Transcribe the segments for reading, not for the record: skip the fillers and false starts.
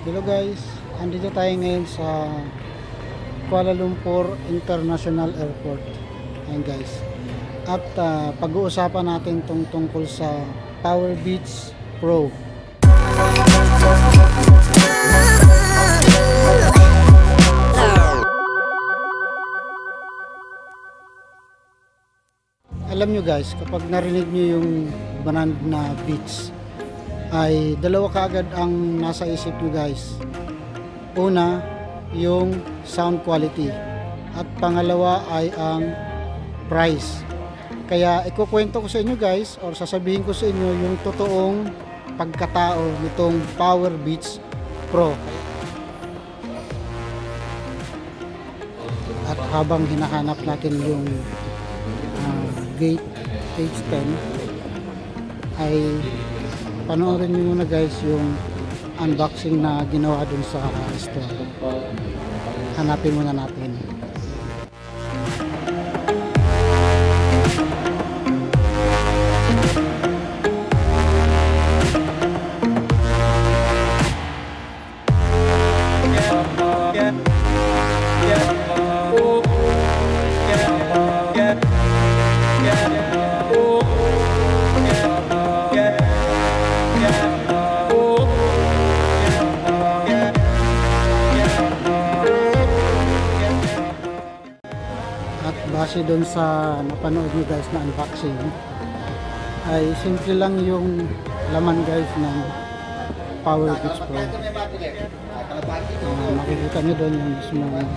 Hello guys, andito tayo ngayon sa Kuala Lumpur International Airport. Ayan guys. At pag-uusapan natin tungkol sa Powerbeats Pro. Alam nyo guys, kapag narinig nyo yung brand na Beats, ay dalawa kaagad ang nasa isip nyo guys. Una, yung sound quality, at pangalawa ay ang price. Kaya ikukwento ko sa inyo guys, or sasabihin ko sa inyo yung totoong pagkatao nitong Powerbeats Pro. At habang hinahanap natin yung Gate H10, ay panoorin nyo muna guys yung unboxing na ginawa dun sa store. Hanapin muna natin. Base doon sa napanood nyo guys na unboxing, ay simple lang yung laman guys ng Powerbeats Pro. Makikita nyo doon yung mismong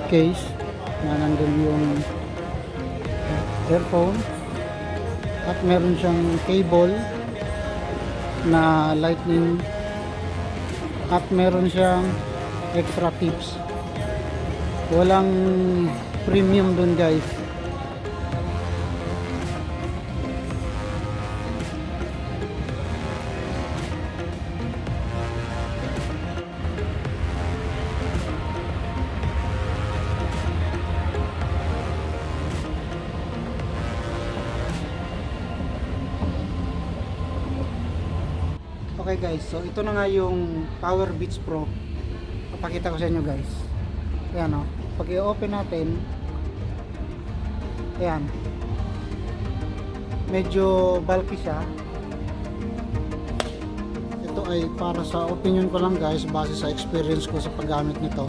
case na nandun yung earphone, at meron siyang cable na lightning, at meron siyang extra tips. Walang premium dun guys. Okay guys, so ito na nga yung Powerbeats Pro. Papakita ko sa inyo guys. Ayan o, pag i-open natin, ayan, medyo bulky siya. Ito ay para sa opinion ko lang guys, base sa experience ko sa paggamit nito,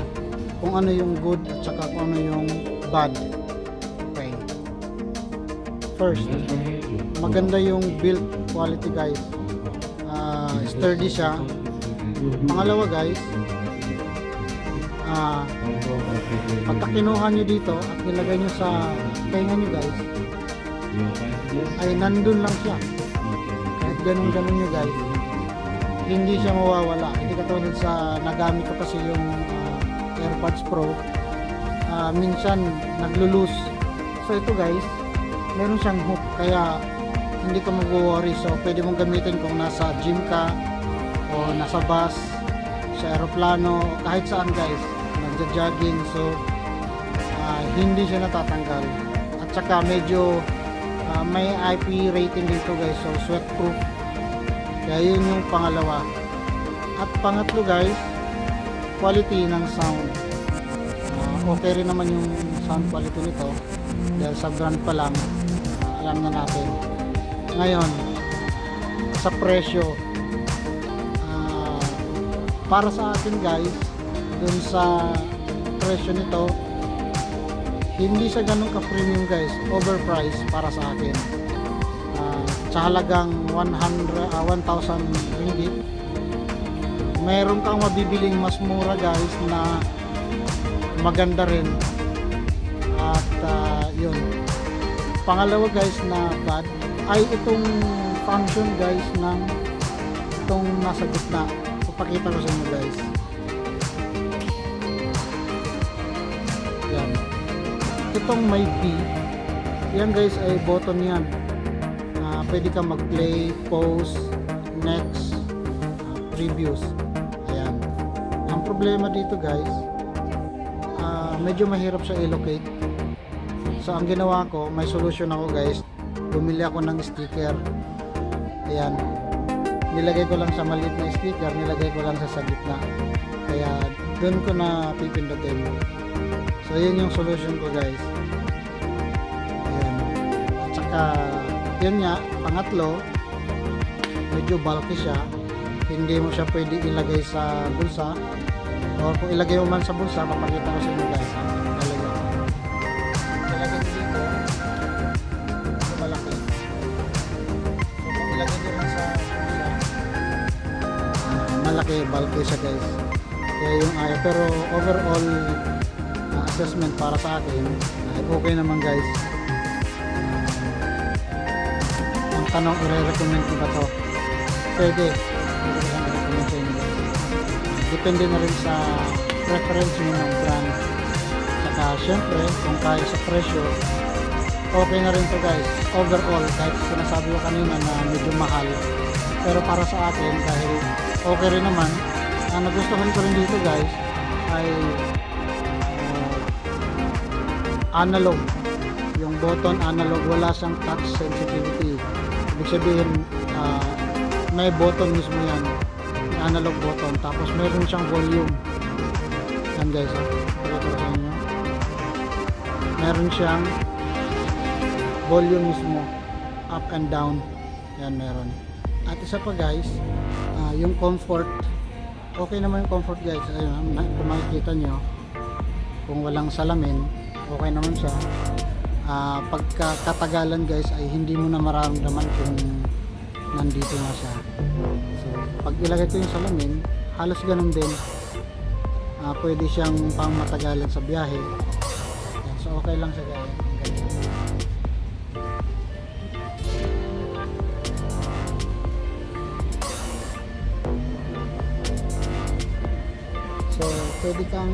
kung ano yung good at saka kung ano yung bad. Okay, first, maganda yung build quality guys. Sturdy siya. Pangalawa guys, pagka kinuha nyo dito at nilagay nyo sa tenga nyo guys, ay nandun lang siya. Kahit ganun nyo guys, hindi siya mawawala. Hindi katulad sa nagamit ko kasi yung AirPods Pro, minsan naglulus. So ito guys, meron siyang hook, kaya hindi ka mag-worry. So pwede mong gamitin kung nasa gym ka o nasa bus, sa aeroplano, kahit saan guys, nagja-jogging. So hindi siya natatanggal, at saka medyo may IP rating dito guys, so sweat proof. Kaya yun yung pangalawa. At pangatlo guys, quality ng sound. Okay rin naman yung sound quality nito, dahil sa brand pa lang alam na natin. Ngayon, sa presyo, para sa akin guys, dun sa presyo nito, hindi siya ganun ka-premium guys, overpriced para sa akin. Sa halagang 1,000 ringgit, meron kang mabibiling mas mura guys na maganda rin. At yun, pangalawa guys na bad ay itong function guys ng itong nasa gitna. Pakita ko sa inyo guys. Yan. Itong may B, yan guys ay button yan. Pwede ka mag-play, pause, next, previews. Ayan. Ang problema dito guys, medyo mahirap siya i-locate. So ang ginawa ko, may solution ako guys. Bumili ako ng sticker. Ayan. nilagay ko lang sa maliit na speaker, nilagay ko lang sa gitna. Kaya doon ko na pipindutin. So yun yung solution ko guys. Ayan. At saka yun nga, pangatlo, medyo bulky siya. Hindi mo siya pwede ilagay sa bulsa. O kung ilagay mo man sa bulsa, papakita ko sa inyo guys. Ilagay mo dito. Ito malaki. So kung ilagay nyo lang sa bulsa, malaki, bulky siya guys. Kaya yung pero overall assessment para sa akin ay okay naman guys. Ang tanong, i-recommend ko ba to? Pwede ko lang i-recommend sa inyo guys. Depende na rin sa preference nyo ng brand. Saka syempre kung kaya sa presyo, okay na rin to guys. Overall, kahit sinasabi ko kanina na medyo mahal, pero para sa akin dahil okay rin naman. Ang nagustuhan ko rin dito guys ay analog. Yung button analog, wala siyang touch sensitivity. Ibig sabihin may button mismo yan, may analog button, tapos meron siyang volume. Yan guys, pakita ko sa inyo, meron siyang volume mismo, up and down. Yan meron. At isa pa guys, yung comfort, okay naman yung comfort guys. Ayun, kung makikita nyo, kung walang salamin, okay naman siya. Pagkakatagalan guys ay hindi mo na mararamdaman kung nandito na siya. So pag ilagay ko yung salamin, halos ganun din. Pwede siyang pang matagalan sa biyahe. Yan, so okay lang siya guys. So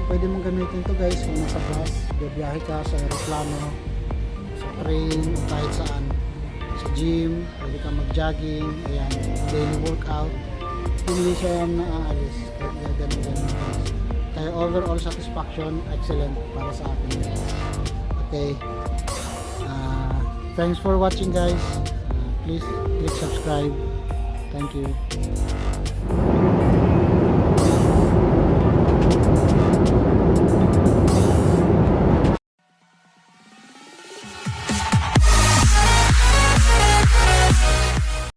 pwede mong gamitin to guys kung nasa bus, biyahe ka, sa aeroplano, sa train, kahit saan, sa gym, pwede ka mag-jogging, ayan, daily workout, hindi siya naaalis, kaya ganun guys. Kaya overall satisfaction, excellent para sa akin guys. Okay, thanks for watching guys. Please click subscribe. Thank you.